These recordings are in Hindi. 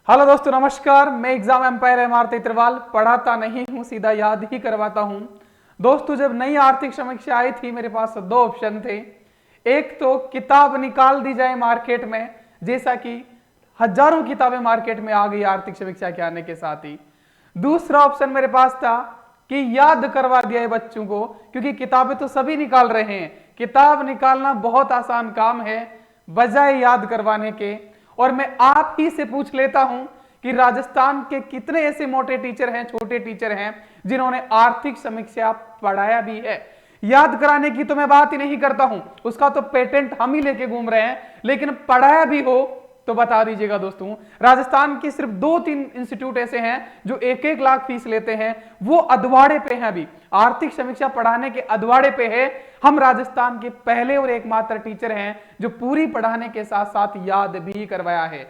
हेलो दोस्तों, नमस्कार। मैं एग्जाम एम्पायर एम आर तित्रवाल पढ़ाता नहीं हूं, सीधा याद ही करवाता हूं। दोस्तों, जब नई आर्थिक समीक्षा आई थी मेरे पास दो ऑप्शन थे। एक तो किताब निकाल दी जाए मार्केट में, जैसा कि हजारों किताबें मार्केट में आ गई आर्थिक समीक्षा के आने के साथ ही। दूसरा ऑप्शन मेरे पास था कि याद करवा दिया है बच्चों को, क्योंकि किताबें तो सभी निकाल रहे हैं। किताब निकालना बहुत आसान काम है बजाय याद करवाने के। और मैं आप ही से पूछ लेता हूं कि राजस्थान के कितने ऐसे मोटे टीचर हैं, छोटे टीचर हैं, जिन्होंने आर्थिक समीक्षा पढ़ाया भी है। याद कराने की तो मैं बात ही नहीं करता हूं, उसका तो पेटेंट हम ही लेके घूम रहे हैं, लेकिन पढ़ाया भी हो तो बता दीजिएगा दोस्तों। राजस्थान की सिर्फ 2-3 इंस्टीट्यूट ऐसे हैं जो 1-1 लाख फीस लेते हैं, वो अधवाड़े पे हैं। अभी आर्थिक समीक्षा पढ़ाने के अधवाड़े पे है। हम राजस्थान के पहले और एकमात्र टीचर हैं जो पूरी पढ़ाने के साथ साथ याद भी करवाया है।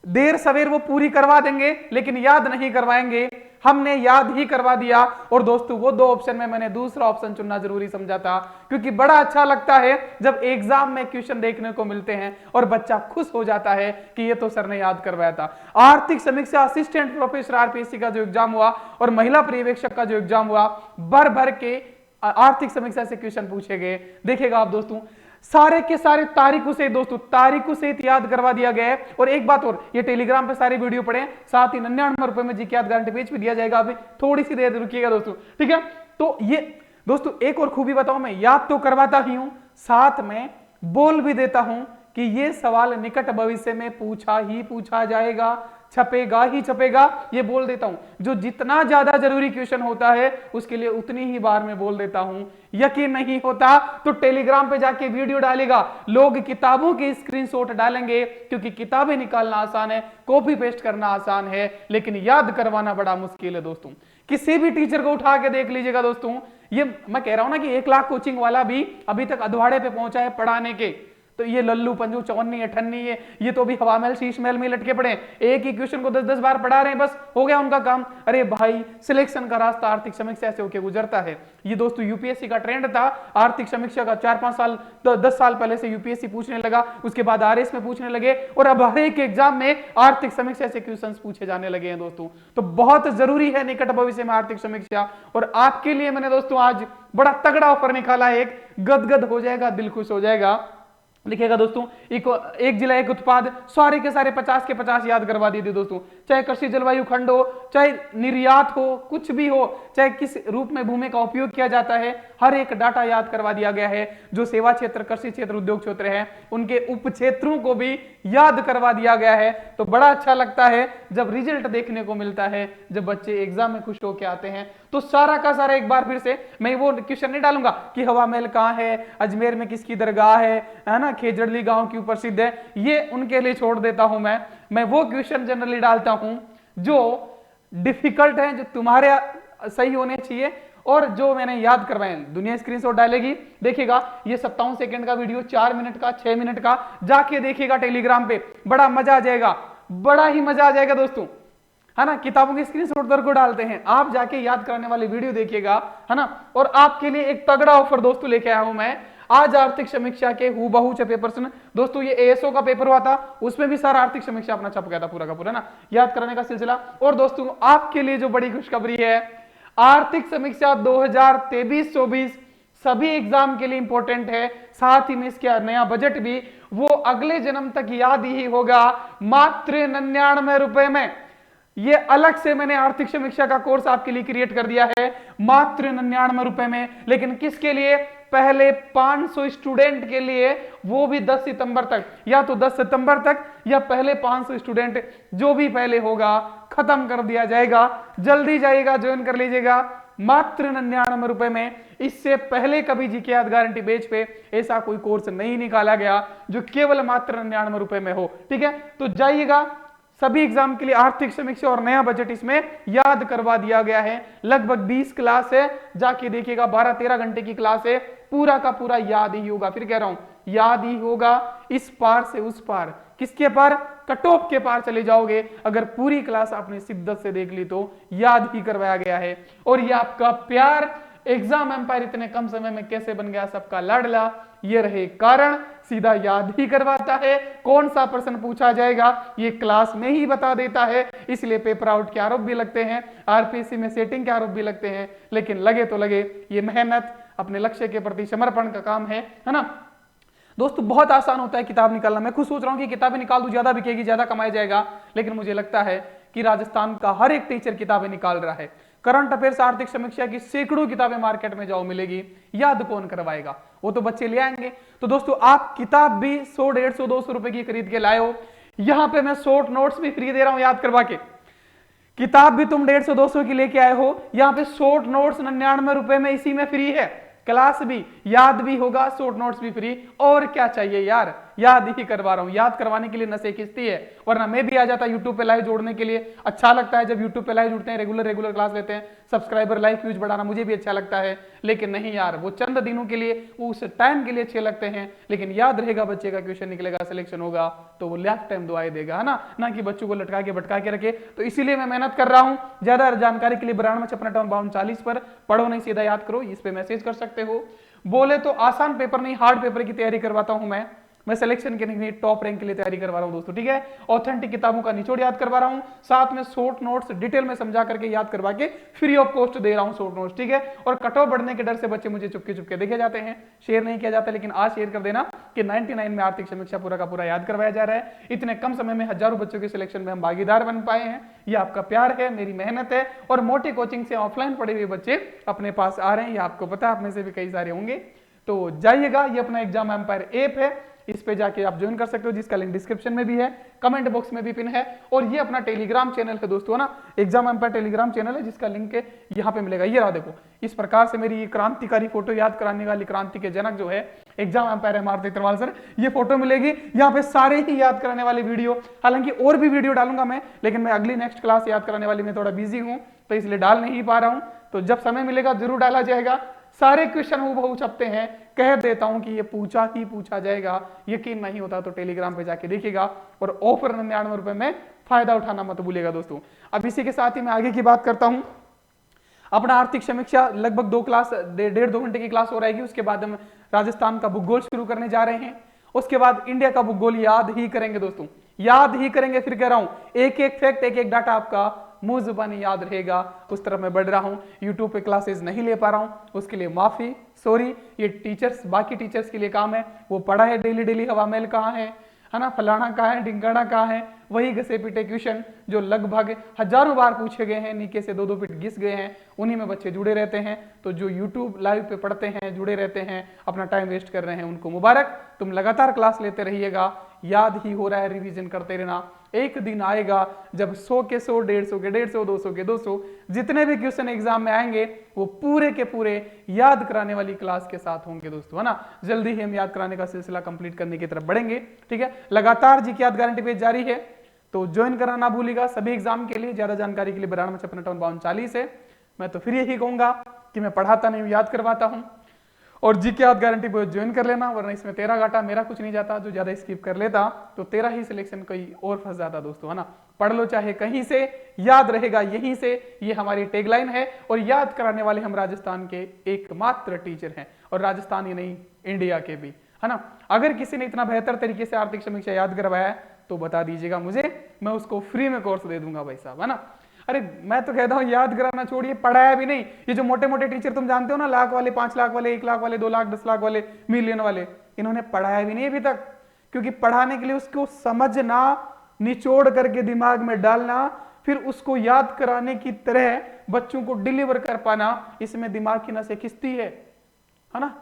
देर सवेर वो पूरी करवा देंगे, लेकिन याद नहीं करवाएंगे। हमने याद ही करवा दिया। और दोस्तों, वो दो ऑप्शन में मैंने दूसरा ऑप्शन चुनना जरूरी समझा था, क्योंकि बड़ा अच्छा लगता है जब एग्जाम में क्वेश्चन देखने को मिलते हैं और बच्चा खुश हो जाता है कि ये तो सर ने याद करवाया था। आर्थिक समीक्षा असिस्टेंट प्रोफेसर आरपीएससी का जो एग्जाम हुआ और महिला पर्यवेक्षक का जो एग्जाम हुआ, भर भर के आर्थिक समीक्षा से क्वेश्चन पूछे गए। देखिएगा आप दोस्तों, सारे के सारे तारीखों से दोस्तों तारीखों से याद करवा दिया गया है। और एक बात और, ये टेलीग्राम पे सारी वीडियो पढ़ें, साथ ही 99 रुपए में जीके याद गारंटी पेज पे दिया जाएगा। अभी थोड़ी सी देर रुकिएगा दोस्तों, ठीक है। तो ये दोस्तों एक और खूबी बताऊं, मैं याद तो करवाता ही हूं, साथ में बोल भी देता हूं कि ये सवाल निकट भविष्य में पूछा ही पूछा जाएगा, छपेगा ही छपेगा, ये बोल देता हूं। जो जितना ज्यादा जरूरी क्वेश्चन होता है उसके लिए उतनी ही बार मैं बोल देता हूं। यकीन नहीं होता तो टेलीग्राम पे जाके वीडियो डालेगा, लोग किताबों के स्क्रीनशॉट डालेंगे, क्योंकि किताबें निकालना आसान है, कॉपी पेस्ट करना आसान है, लेकिन याद करवाना बड़ा मुश्किल है दोस्तों। किसी भी टीचर को उठा के देख लीजिएगा दोस्तों, ये मैं कह रहा हूं ना कि 1 लाख कोचिंग वाला भी अभी तक अधवाड़े पे पहुंचा है पढ़ाने के। तो ये लल्लू पंजू 54 58 है, ये तो अभी हवा महल शीश महल में लटके पड़े, एक ही क्वेश्चन को 10-10 बार पढ़ा रहे हैं, बस हो गया उनका काम। अरे भाई, सिलेक्शन का रास्ता आर्थिक समीक्षा से होकर गुजरता है। ये दोस्तों यूपीएससी का ट्रेंड था, आर्थिक समीक्षा का 4-5 साल 10 साल पहले से यूपीएससी पूछने लगा, उसके बाद आरएस में पूछने लगे, और अब हर एक एग्जाम में आर्थिक समीक्षा से क्वेश्चन पूछे जाने लगे हैं दोस्तों। तो बहुत जरूरी है निकट भविष्य में आर्थिक समीक्षा। और आपके लिए मैंने दोस्तों आज बड़ा तगड़ा ऑफर निकाला है, एक गदगद हो जाएगा, दिल खुश हो जाएगा। लिखिएगा दोस्तों, एक जिला एक उत्पाद, सारे के सारे 50 के 50 याद करवा दिए दोस्तों। चाहे कृषि जलवायु खंड हो, चाहे निर्यात हो, कुछ भी हो, चाहे किस रूप में भूमि का उपयोग किया जाता है, हर एक डाटा याद करवा दिया गया है। जो सेवा क्षेत्र, कृषि क्षेत्र, उद्योग क्षेत्र है, उनके उप क्षेत्रों को भी याद करवा दिया गया है। तो बड़ा अच्छा लगता है जब रिजल्ट देखने को मिलता है, जब बच्चे एग्जाम में खुश होकर आते हैं। तो सारा का सारा एक बार फिर से मैं वो क्वेश्चन नहीं डालूंगा कि हवा महल कहां है, अजमेर में किसकी दरगाह है ना, खेजड़ली गांव क्यों प्रसिद्ध है, ये उनके लिए छोड़ देता हूं। मैं वो क्वेश्चन जनरली डालता हूं जो डिफिकल्ट है, जो तुम्हारे सही होने चाहिए, और जो मैंने याद करवाए। दुनिया स्क्रीनशॉट डालेगी, देखिएगा ये 57 सेकंड का वीडियो, 4 मिनट का, 6 मिनट का, जाके देखिएगा टेलीग्राम पे, बड़ा मजा आ जाएगा, बड़ा ही मजा आ जाएगा दोस्तों, है ना। किताबों के स्क्रीनशॉट दर को डालते हैं, आप जाके याद कराने वाली वीडियो देखिएगा, है ना। और आपके लिए एक तगड़ा ऑफर दोस्तों लेके आया हूं मैं आज। आर्थिक समीक्षा के हूबहू छपे प्रश्न दोस्तों, ये एएसओ का पेपर हुआ था, उसमें भी सारा आर्थिक समीक्षा अपना छप गया था पूरा का पूरा ना, याद कराने का सिलसिला। और दोस्तों आपके लिए जो बड़ी खुशखबरी है, आर्थिक समीक्षा 2023-24 सभी एग्जाम के लिए इंपॉर्टेंट है, साथ ही में इसका नया बजट भी वो अगले जन्म तक याद ही होगा, मात्र 99 रुपए में। ये अलग से मैंने आर्थिक समीक्षा का कोर्स आपके लिए क्रिएट कर दिया है, मात्र 99 रुपए में। लेकिन किसके लिए? पहले 500 स्टूडेंट के लिए, वो भी 10 सितंबर तक, या तो 10 सितंबर तक या पहले 500 स्टूडेंट जो भी पहले होगा खत्म कर दिया जाएगा। जल्दी जाइएगा, ज्वाइन कर लीजिएगा, मात्र 99 रुपए में। इससे पहले कभी जीके याद गारंटी पेज पे ऐसा कोई कोर्स नहीं निकाला गया जो केवल मात्र 99 रुपए में हो, ठीक है। तो जाइएगा, सभी एग्जाम के लिए आर्थिक समीक्षा और नया बजट इसमें याद करवा दिया गया है। लगभग 20 क्लास है, जाके देखिएगा, 12-13 घंटे की क्लास है, पूरा का पूरा याद ही होगा। फिर कह रहा हूं, याद ही होगा, इस पार से उस पार, किसके पार? कट ऑफ के पार चले जाओगे अगर पूरी क्लास आपने शिद्दत से देख ली तो। याद ही करवाया गया है। और ये आपका प्यार, एग्जाम एम्पायर इतने कम समय में कैसे बन गया सबका लाडला, ये रहे कारण। सीधा याद ही करवाता है, कौन सा प्रश्न पूछा जाएगा ये क्लास में ही बता देता है, इसलिए पेपर आउट के आरोप भी लगते हैं, आरपीएससी में सेटिंग के आरोप भी लगते हैं, लेकिन लगे तो लगे, ये मेहनत अपने लक्ष्य के प्रति समर्पण का काम है ना दोस्तों। बहुत आसान होता है किताब निकालना। मैं खुद सोच रहा हूं कि किताबें निकाल दूं, ज्यादा बिकेगी, ज्यादा कमाया जाएगा, लेकिन मुझे लगता है कि राजस्थान का हर एक टीचर किताबें निकाल रहा है। करंट अफेयर्स, आर्थिक समीक्षा की सैकड़ों किताबें मार्केट में जाओ मिलेगी, याद कौन करवाएगा, वो तो बच्चे ले आएंगे। तो दोस्तों आप किताब भी 100, 150, 200 रुपए की खरीद के लाए हो, यहां पे मैं शॉर्ट नोट्स भी फ्री दे रहा हूं याद करवा के। किताब भी तुम 150, 200 की लेके आए हो, यहां पे शॉर्ट नोट्स 99 रुपए में इसी में फ्री है, क्लास भी, याद भी होगा, शॉर्ट नोट्स भी फ्री, और क्या चाहिए यार, याद ही करवा रहा हूं। याद करवाने के लिए नसें खिंचती है, वरना मैं भी आ जाता यूट्यूब पे लाइव जोड़ने के लिए। अच्छा लगता है जब यूट्यूब पे लाइव जुड़ते हैं, रेगुलर क्लास लेते हैं, सब्सक्राइबर, लाइक, व्यूज बढ़ाना मुझे भी अच्छा लगता है, लेकिन नहीं यार, वो चंद दिनों के लिए, उस टाइम के लिए अच्छे लगते हैं, लेकिन याद रहेगा, बच्चे का क्वेश्चन निकलेगा, सिलेक्शन होगा, तो वो लाइफ टाइम दुआएं देगा, है ना कि बच्चों को लटका के भटका के रखे। तो इसीलिए मैं मेहनत कर रहा हूं। ज्यादा जानकारी के लिए 92565240 पर पढ़ो नहीं सीधा याद करो, इस पे मैसेज कर सकते हो। बोले तो आसान पेपर नहीं, हार्ड पेपर की तैयारी करवाता हूं मैं सिलेक्शन के नहीं, टॉप रैंक के लिए तैयारी करवा रहा हूं दोस्तों, ठीक है। ऑथेंटिक किताबों का निचोड़ याद करवा रहा हूं, साथ में शॉर्ट नोट्स डिटेल में समझा करके याद करवा के फ्री ऑफ कॉस्ट दे रहा हूं शॉर्ट नोट्स, ठीक है। और कट ऑफ बढ़ने के डर से बच्चे मुझे चुपके देखे जाते हैं, शेयर नहीं किया जाता, लेकिन आज शेयर कर देना कि 99 में आर्थिक समीक्षा पूरा का पूरा याद करवाया जा रहा है। इतने कम समय में हजारों बच्चों के सिलेक्शन में हम भागीदार बन पाए हैं, ये आपका प्यार है, मेरी मेहनत है, और मोटी कोचिंग से ऑफलाइन पढ़े हुए बच्चे अपने पास आ रहे हैं, ये आपको पता है, आप में से भी कई सारे होंगे। तो जाइएगा, ये अपना एग्जाम एम्पायर ऐप है, इस पे जाके आप ज्वाइन कर सकते हो, जिसका लिंक डिस्क्रिप्शन में भी है, कमेंट बॉक्स में भी पिन है, और ये अपना टेलीग्राम चैनल है दोस्तों, ना एग्जाम एम्पायर टेलीग्राम चैनल है, जिसका लिंक है यहाँ पे मिलेगा। ये रहा देखो, इस प्रकार से मेरी ये क्रांतिकारी फोटो याद कराने वाली क्रांति के जनक जो है एग्जाम एम्पायर है मारुति अग्रवाल सर, ये फोटो मिलेगी। यहाँ पे सारे ही याद कराने वाले वीडियो, हालांकि और भी वीडियो डालूंगा मैं, लेकिन मैं अगली नेक्स्ट क्लास याद कराने वाली में थोड़ा बिजी हूँ, तो इसलिए डाल नहीं पा रहा हूँ, तो जब समय मिलेगा जरूर डाला जाएगा। सारे क्वेश्चन हूबहू छपते हैं, कह देता हूं कि ये पूछा ही पूछा जाएगा, यकीन नहीं होता तो टेलीग्राम पे जाके देखिएगा, और ऑफर 99 रुपए में फायदा उठाना मत भूलिएगा दोस्तों। अब इसी के साथ ही मैं आगे की बात करता हूं। अपना आर्थिक समीक्षा लगभग 2 क्लास, 1.5-2 घंटे की क्लास हो रहेगी, उसके बाद हम राजस्थान का भूगोल शुरू करने जा रहे हैं, उसके बाद इंडिया का भूगोल याद ही करेंगे दोस्तों, याद ही करेंगे। फिर कह रहा हूं, एक एक फैक्ट, एक एक डाटा आपका मुंह जुबानी याद रहेगा, उस तरफ मैं बढ़ रहा हूं। यूट्यूब पे क्लासेस नहीं ले पा रहा हूं, उसके लिए माफी, सॉरी। ये टीचर्स, बाकी टीचर्स के लिए काम है, वो पढ़ा है डेली हवा महल कहाँ है ना, फलाना कहाँ है, ढिंगाना कहाँ है, वही घसे पीटे क्वेश्चन जो लगभग हजारों बार पूछे गए हैं, नीचे से 2-2 पीट घिस गए हैं, उन्हीं में बच्चे जुड़े रहते हैं। तो जो यूट्यूब लाइव पे पढ़ते हैं, जुड़े रहते हैं, अपना टाइम वेस्ट कर रहे हैं, उनको मुबारक। तुम लगातार क्लास लेते रहिएगा, याद ही हो रहा है, रिवीजन करते रहना। एक दिन आएगा जब 100 के 100, 150 के 150, 200 के 200, जितने भी क्वेश्चन एग्जाम में आएंगे वो पूरे के पूरे याद कराने वाली क्लास के साथ होंगे दोस्तों, है ना। जल्दी ही हम याद कराने का सिलसिला कंप्लीट करने की तरफ बढ़ेंगे, ठीक है। लगातार जी की याद गारंटी पेज जारी है, तो ज्वाइन करना ना भूलिएगा सभी एग्जाम के लिए। ज्यादा जानकारी के लिए 92565240 है। मैं तो फिर यही कहूंगा कि मैं पढ़ाता नहीं हूं, याद करवाता हूं, और जी के याद गारंटी पे ज्वाइन कर लेना, वरना इसमें तेरा घाटा, मेरा कुछ नहीं जाता। जो ज्यादा स्किप कर लेता तो तेरा ही सिलेक्शन कोई और फंस जाता दोस्तों, है ना। पढ़ लो चाहे कहीं से, याद रहेगा यहीं से, ये हमारी टैगलाइन है। और याद कराने वाले हम राजस्थान के एकमात्र टीचर हैं, और राजस्थान ही नहीं, इंडिया के भी, है ना। अगर किसी ने इतना बेहतर तरीके से आर्थिक समीक्षा याद करवाया है तो बता दीजिएगा मुझे, मैं उसको फ्री में कोर्स दे दूंगा भाई साहब, है ना। अरे मैं तो कहता हूं याद कराना छोड़िए, पढ़ाया भी नहीं। ये जो मोटे मोटे टीचर तुम जानते हो ना, लाख वाले, 5 लाख वाले, 1 लाख वाले, 2 लाख, 10 लाख वाले, मिलियन वाले, इन्होंने पढ़ाया भी नहीं अभी तक। क्योंकि पढ़ाने के लिए उसको समझना, निचोड़ करके दिमाग में डालना, फिर उसको याद कराने की तरह बच्चों को डिलीवर कर पाना, इसमें दिमाग की नसें खिंचती है ना।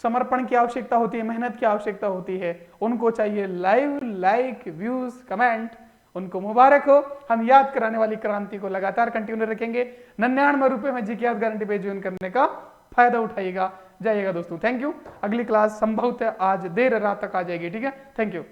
समर्पण की आवश्यकता होती है, मेहनत की आवश्यकता होती है। उनको चाहिए लाइव, लाइक, व्यूज, कमेंट। उनको मुबारक हो। हम याद कराने वाली क्रांति को लगातार कंटिन्यू रखेंगे। 99 रुपए में जी की याद गारंटी पे ज्वाइन करने का फायदा उठाइएगा, जाइएगा दोस्तों। Thank you. अगली क्लास संभवतः आज देर रात तक आ जाएगी, ठीक है। Thank you.